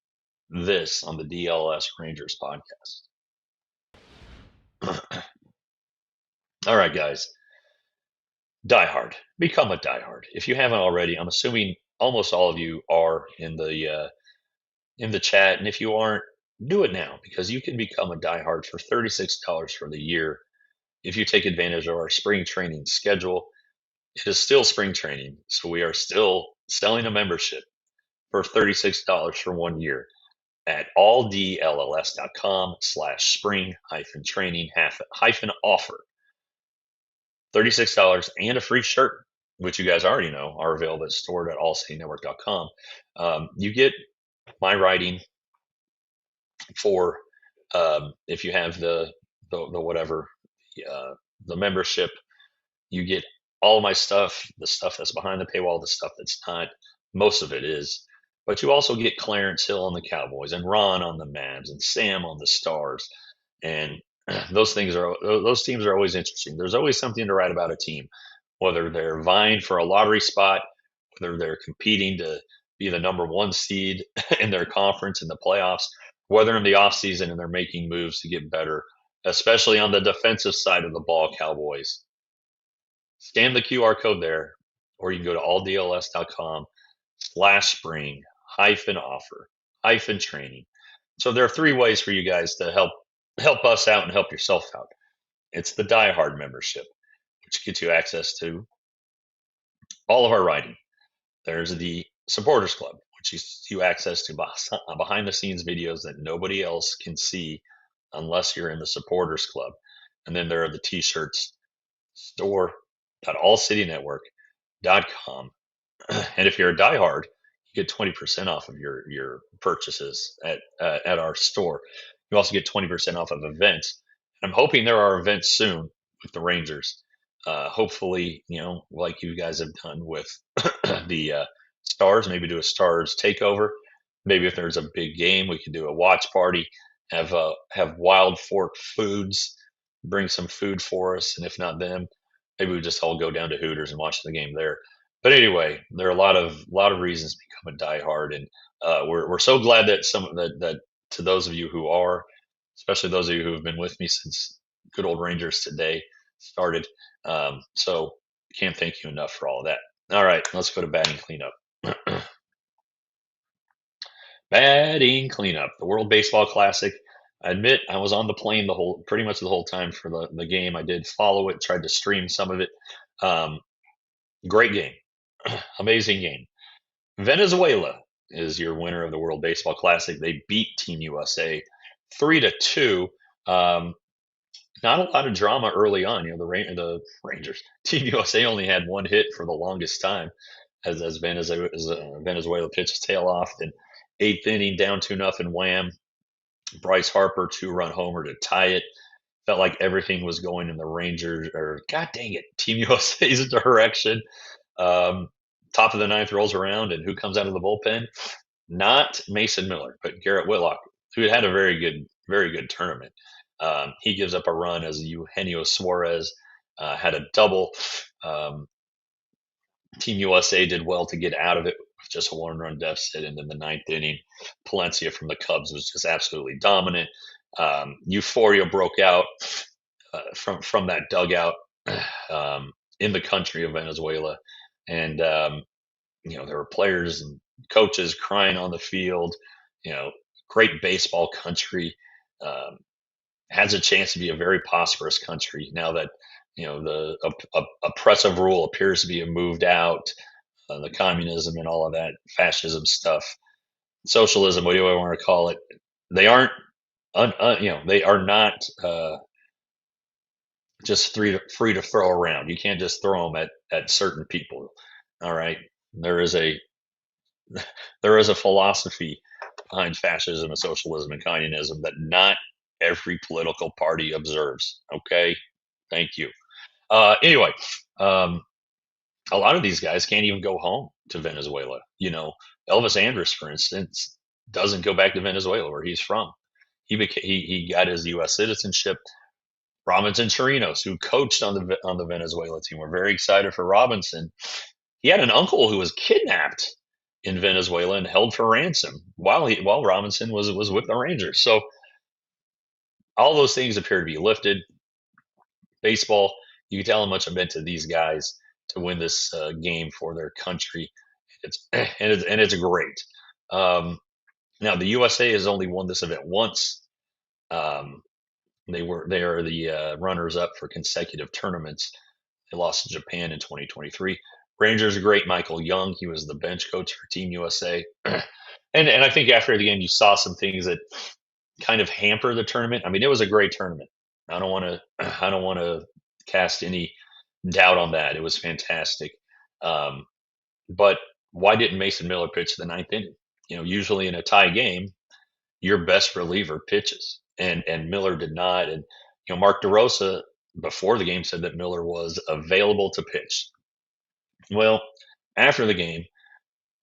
this on the DLLS Rangers podcast. All right, guys. Diehard. Become a diehard. If you haven't already, I'm assuming almost all of you are in the chat, and if you aren't, do it now because you can become a diehard for $36 for the year if you take advantage of our spring training schedule. It is still spring training, so we are still selling a membership for $36 for 1 year at alldlls.com/spring-training-offer. $36 and a free shirt, which you guys already know are available at stored at allcitynetwork.com. You get my writing for if you have the whatever the membership. You get all my stuff, the stuff that's behind the paywall, the stuff that's not. Most of it is, but you also get Clarence Hill on the Cowboys and Ron on the Mavs and Sam on the Stars, and those teams are always interesting. There's always something to write about a team, whether they're vying for a lottery spot, whether they're competing to be the number one seed in their conference in the playoffs, whether in the offseason and they're making moves to get better, especially on the defensive side of the ball, Cowboys. Scan the QR code there, or you can go to alldls.com/spring-offer-training. So there are 3 ways for you guys to help us out and help yourself out. It's the Die Hard membership, which gets you access to all of our writing. There's the Supporters Club, which gives you access to behind the scenes videos that nobody else can see unless you're in the Supporters Club. And then there are the t-shirts, store.allcitynetwork.com. And if you're a diehard, you get 20% off of your purchases at our store. You also get 20% off of events. And I'm hoping there are events soon with the Rangers. Hopefully, like you guys have done with the stars, maybe do a stars takeover. Maybe if there's a big game, we could do a watch party. Have Wild Fork Foods bring some food for us, and if not them, maybe we just all go down to Hooters and watch the game there. But anyway, there are a lot of reasons to become a diehard, and we're so glad that that to those of you who are, especially those of you who have been with me since good old Rangers today started. So can't thank you enough for all of that. All right, let's go to batting cleanup. Batting cleanup, the World Baseball Classic. I admit I was on the plane pretty much the whole time for the game. I did follow it, tried to stream some of it. Um, Great game, amazing game. Venezuela is your winner of the World Baseball Classic. They beat Team USA 3-2. Um, Not a lot of drama early on. The Rangers, Team USA only had one hit for the longest time, as Venezuela pitched its tail off. In eighth inning, down 2-0, wham! Bryce Harper 2-run homer to tie it. Felt like everything was going in the Rangers, or God dang it, Team USA's direction. Um, Top of the ninth rolls around, and who comes out of the bullpen? Not Mason Miller, but Garrett Whitlock, who had a very good tournament. He gives up a run as Eugenio Suarez had a double. Um, Team USA did well to get out of it with just a one-run deficit, and in the ninth inning, Palencia from the Cubs was just absolutely dominant. Euphoria broke out from that dugout in the country of Venezuela, and there were players and coaches crying on the field. You know, great baseball country. Um, has a chance to be a very prosperous country now that the oppressive rule appears to be moved out, the communism and all of that fascism stuff, socialism, what do I want to call it? They aren't, they are not just free to throw around. You can't just throw them at certain people. All right, there is a there is a philosophy behind fascism and socialism and communism that not every political party observes. Okay, thank you. Anyway, um, a lot of these guys can't even go home to Venezuela. Elvis Andrus, for instance, doesn't go back to Venezuela where he's from. He got his U.S. citizenship. Robinson Chirinos, who coached on the Venezuela team, we're very excited for Robinson. He had an uncle who was kidnapped in Venezuela and held for ransom while Robinson was with the Rangers. So all those things appear to be lifted. Baseball, you can tell how much I meant to these guys to win this game for their country. It's great. Now the USA has only won this event once. Um, they are the runners up for consecutive tournaments. They lost to Japan in 2023. Rangers are great. Michael Young, he was the bench coach for Team USA. And I think after the game, you saw some things that kind of hamper the tournament. I mean, it was a great tournament. I don't want to cast any doubt on that. It was fantastic. Um, but why didn't Mason Miller pitch the ninth inning? Usually in a tie game, your best reliever pitches, and Miller did not. And Mark DeRosa before the game said that Miller was available to pitch. Well, after the game,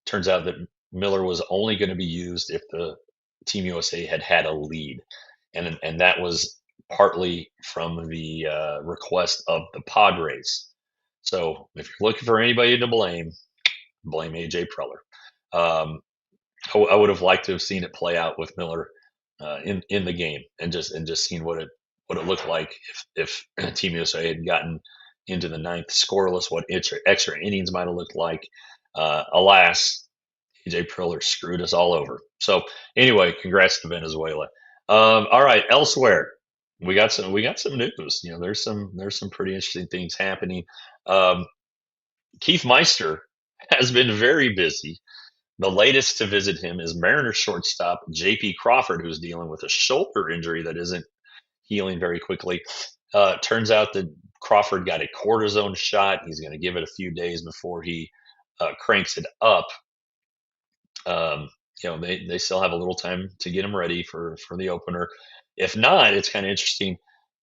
turns out that Miller was only going to be used if the Team USA had a lead, and that was partly from the request of the Padres. So if you're looking for anybody to blame AJ Preller. Um, I would have liked to have seen it play out with Miller in the game, and just seen what it looked like if Team USA had gotten into the ninth scoreless, what extra innings might have looked like. Alas, AJ Preller screwed us all over. So anyway, congrats to Venezuela. All right, elsewhere we got some news. There's some pretty interesting things happening. Um, Keith Meister has been very busy. The latest to visit him is Mariners shortstop J.P. Crawford, who's dealing with a shoulder injury that isn't healing very quickly. Turns out that Crawford got a cortisone shot. He's going to give it a few days before he cranks it up. They still have a little time to get him ready for the opener. If not, it's kind of interesting.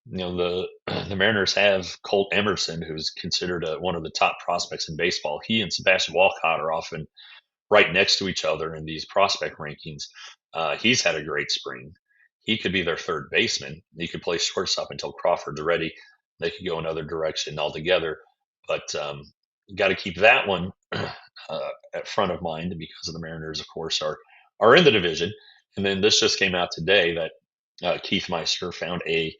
the the Mariners have Colt Emerson, who's considered one of the top prospects in baseball. He and Sebastian Walcott are often right next to each other in these prospect rankings. He's had a great spring. He could be their third baseman. He could play shortstop until Crawford's ready. They could go another direction altogether. But got to keep that one at front of mind because the Mariners, of course, are in the division. And then this just came out today that Keith Meister found a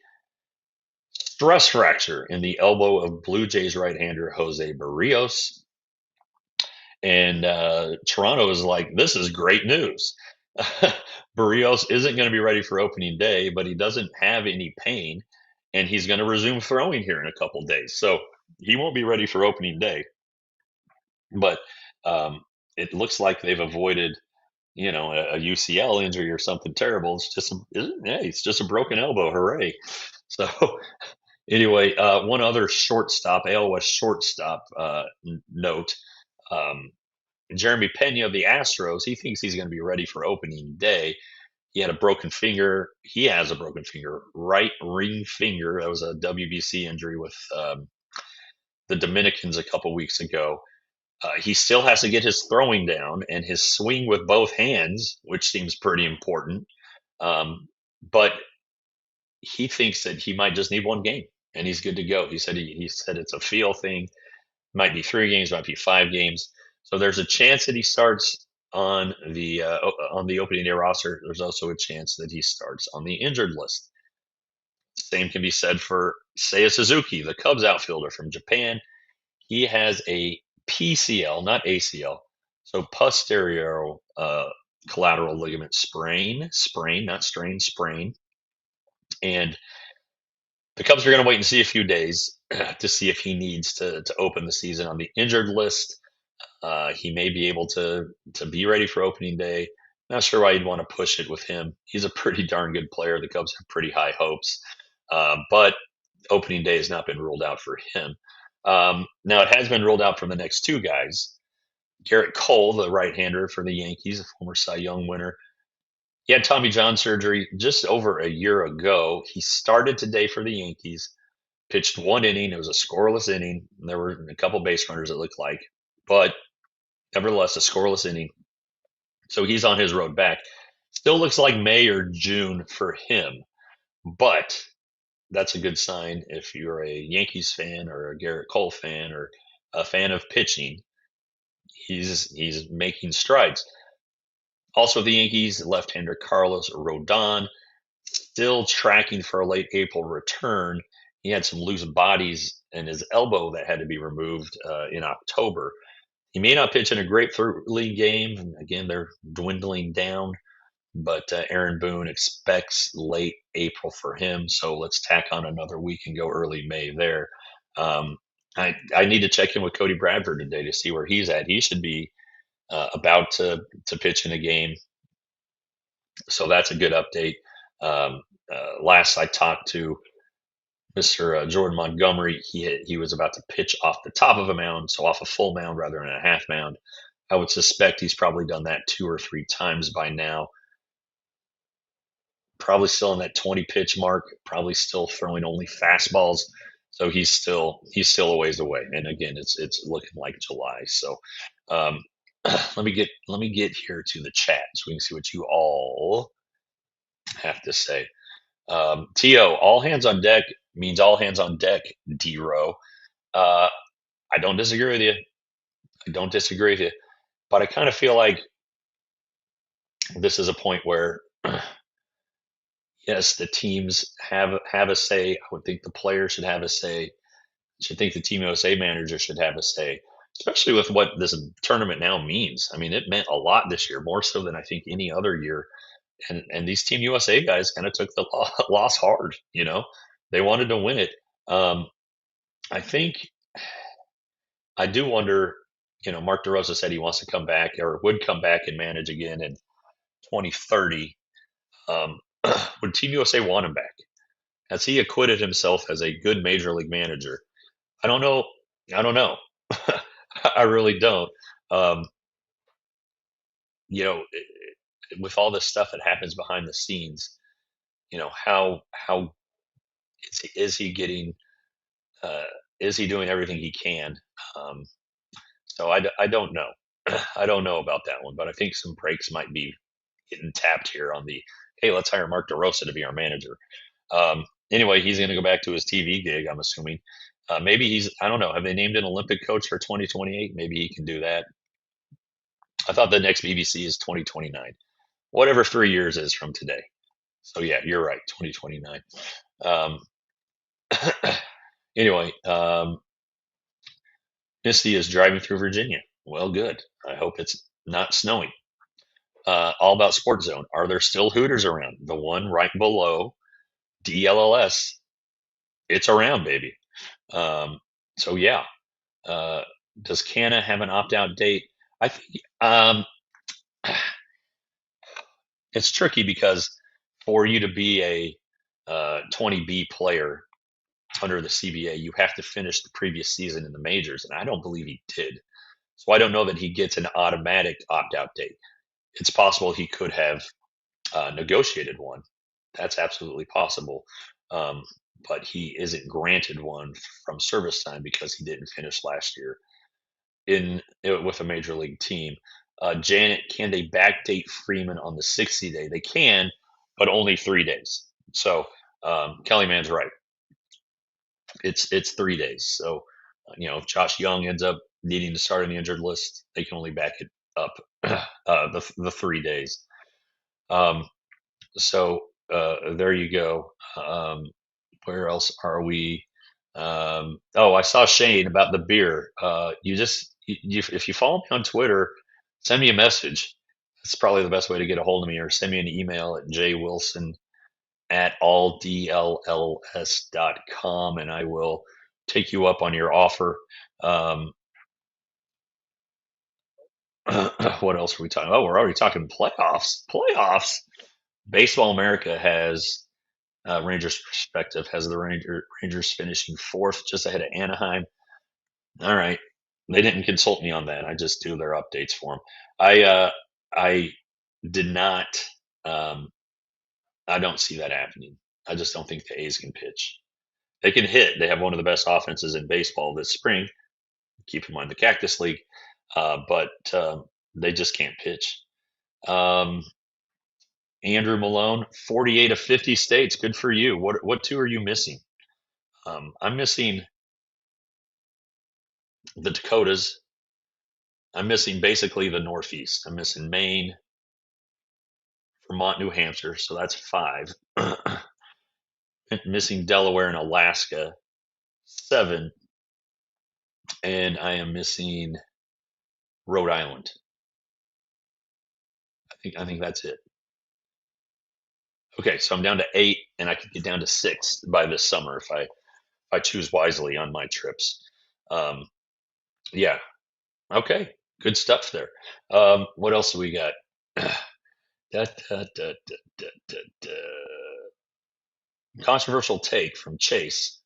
stress fracture in the elbow of Blue Jays right-hander Jose Barrios. And Toronto is like, this is great news. Barrios isn't going to be ready for opening day, but he doesn't have any pain, and he's going to resume throwing here in a couple days. So he won't be ready for opening day, but um, it looks like they've avoided, a UCL injury or something terrible. It's just, it's just a broken elbow. Hooray! So anyway, one other shortstop, ALLCITY shortstop note. Um, Jeremy Pena of the Astros, he thinks he's going to be ready for opening day. He had a broken finger. He has a broken finger, right ring finger. That was a WBC injury with the Dominicans a couple weeks ago. He still has to get his throwing down and his swing with both hands, which seems pretty important. But he thinks that he might just need one game and he's good to go. He said it's a feel thing. Might be 3 games, might be 5 games. So there's a chance that he starts on the opening day roster. There's also a chance that he starts on the injured list. Same can be said for Seiya Suzuki, the Cubs outfielder from Japan. He has a PCL, not ACL, so posterior collateral ligament sprain, not strain, sprain. And the Cubs are going to wait and see a few days to see if he needs to open the season on the injured list. He may be able to be ready for opening day. Not sure why you'd want to push it with him. He's a pretty darn good player. The Cubs have pretty high hopes, but opening day has not been ruled out for him. Now it has been ruled out from the next two guys. Garrett Cole, the right-hander for the Yankees, a former Cy Young winner. He had Tommy John surgery just over a year ago. He started today for the Yankees, pitched 1 inning. It was a scoreless inning. There were a couple base runners, it looked like, but nevertheless, a scoreless inning. So he's on his road back. Still looks like May or June for him, but that's a good sign if you're a Yankees fan or a Garrett Cole fan or a fan of pitching. He's making strides. Also, the Yankees left-hander Carlos Rodon still tracking for a late April return. He had some loose bodies in his elbow that had to be removed in October. He may not pitch in a grapefruit league game. Again, they're dwindling down, but Aaron Boone expects late April for him. So let's tack on another week and go early May there. Um, I need to check in with Cody Bradford today to see where he's at. He should be about to pitch in a game. So that's a good update. Last I talked to Mr. Jordan Montgomery, he was about to pitch off the top of a mound, so off a full mound rather than a half mound. I would suspect he's probably done that 2 or 3 times by now. Probably still in that 20 pitch mark. Probably still throwing only fastballs. So he's still a ways away. And again, it's looking like July. So um, let me get here to the chat so we can see what you all have to say. To all hands on deck means all hands on deck. D-Row. Uh, I don't disagree with you. I don't disagree with you, but I kind of feel like this is a point where yes, the teams have a say. I would think the players should have a say. I should think the Team USA manager should have a say, especially with what this tournament now means. I mean, it meant a lot this year, more so than I think any other year. And these Team USA guys kind of took the loss hard. They wanted to win it. I think I do wonder. Mark DeRosa said he wants to come back or would come back and manage again in 2030. Um, would Team USA want him back? Has he acquitted himself as a good major league manager? I don't know. I don't know. I really don't. Um, you know, with all this stuff that happens behind the scenes, how is he getting uh, is he doing everything he can? Um, so I don't know. I don't know about that one, but I think some breaks might be getting tapped here on the hey, let's hire Mark DeRosa to be our manager. Anyway, he's going to go back to his TV gig, I'm assuming. Maybe I don't know. Have they named an Olympic coach for 2028? Maybe he can do that. I thought the next BBC is 2029, whatever 3 years is from today. So yeah, you're right, 2029. Um, anyway, Misty is driving through Virginia. Well, good. I hope it's not snowing. All about Sports Zone. Are there still Hooters around? The one right below DLLS. It's around, baby. Um, so yeah. Uh, does Canna have an opt-out date? I think it's tricky because for you to be a 20B player under the CBA, you have to finish the previous season in the majors, and I don't believe he did. So I don't know that he gets an automatic opt-out date. It's possible he could have negotiated one. That's absolutely possible. Um, but he isn't granted one from service time because he didn't finish last year with a major league team. Janet, can they backdate Freeman on the 60 day? They can, but only 3 days. So Kelly Mann's right. It's 3 days. So if Josh Young ends up needing to start on the injured list, they can only back it up the 3 days. So there you go. Where else are we? I saw Shane about the beer. If you follow me on Twitter, send me a message. That's probably the best way to get a hold of me, or send me an email at jwilson@alldlls.com, and I will take you up on your offer. Um, what else are we talking? Oh, we're already talking playoffs. Playoffs. Baseball America has Rangers perspective has the Rangers finishing fourth, just ahead of Anaheim. All right, they didn't consult me on that. I just do their updates for them. I did not. Um, I don't see that happening. I just don't think the A's can pitch. They can hit. They have one of the best offenses in baseball this spring. Keep in mind the Cactus League, but they just can't pitch. Andrew Malone, 48 of 50 states. Good for you. What two are you missing? I'm missing the Dakotas. I'm missing basically the Northeast. I'm missing Maine, Vermont, New Hampshire. So that's five. Missing Delaware and Alaska, seven. And I am missing Rhode Island. I think that's it. Okay, so I'm down to eight, and I could get down to six by this summer if I choose wisely on my trips. Um, yeah. Okay. Good stuff there. What else do we got? Da, da, da, da, da, da, da. Controversial take from Chase,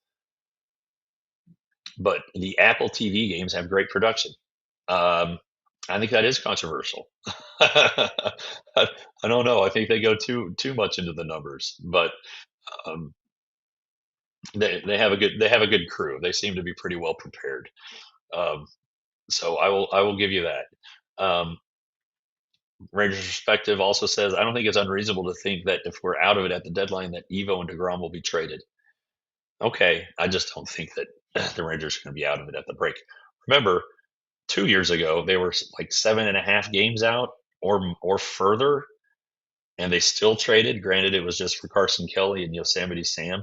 but the Apple TV games have great production. Um, I think that is controversial. I don't know. I think they go too much into the numbers, but um, they have a good crew. They seem to be pretty well prepared. Um, so I will give you that. Rangers perspective also says I don't think it's unreasonable to think that if we're out of it at the deadline, that Evo and Degrom will be traded. Okay, I just don't think that the Rangers are going to be out of it at the break. Remember, 2 years ago they were like 7.5 games out or further, and they still traded. Granted, it was just for Carson Kelly and Yosemite Sam,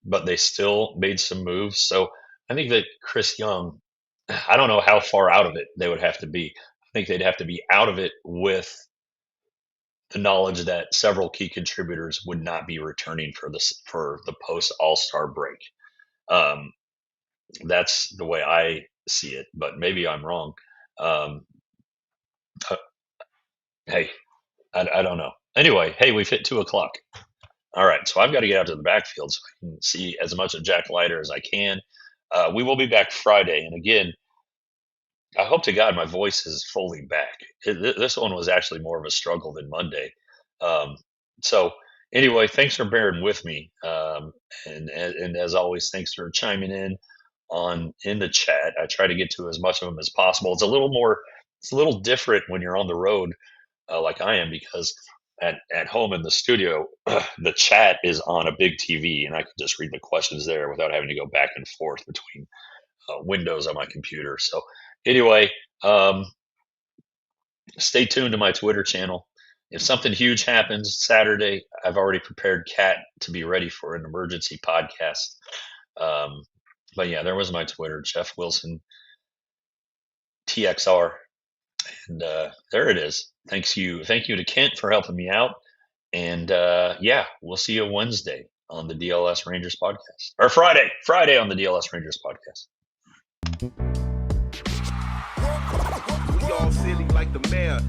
but they still made some moves. So I think that Chris Young, I don't know how far out of it they would have to be. I think they'd have to be out of it with the knowledge that several key contributors would not be returning for the post All-Star break. Um, that's the way I see it, but maybe I'm wrong. Um, uh, hey, I don't know. Anyway, hey, we've hit 2 o'clock. All right, so I've got to get out to the backfield so I can see as much of Jack Leiter as I can. We will be back Friday, and again, I hope to God my voice is fully back. This one was actually more of a struggle than Monday. Um, so anyway, thanks for bearing with me. And as always, thanks for chiming in the chat. I try to get to as much of them as possible. It's a little different when you're on the road, like I am, because at home in the studio, the chat is on a big TV, and I can just read the questions there without having to go back and forth between windows on my computer. So anyway, stay tuned to my Twitter channel. If something huge happens Saturday, I've already prepared Kat to be ready for an emergency podcast. But yeah, there was my Twitter, Jeff Wilson TXR, and there it is. Thank you to Kent for helping me out, and yeah, we'll see you Wednesday on the DLS Rangers podcast, or Friday on the DLS Rangers podcast.
We all silly like the mayor.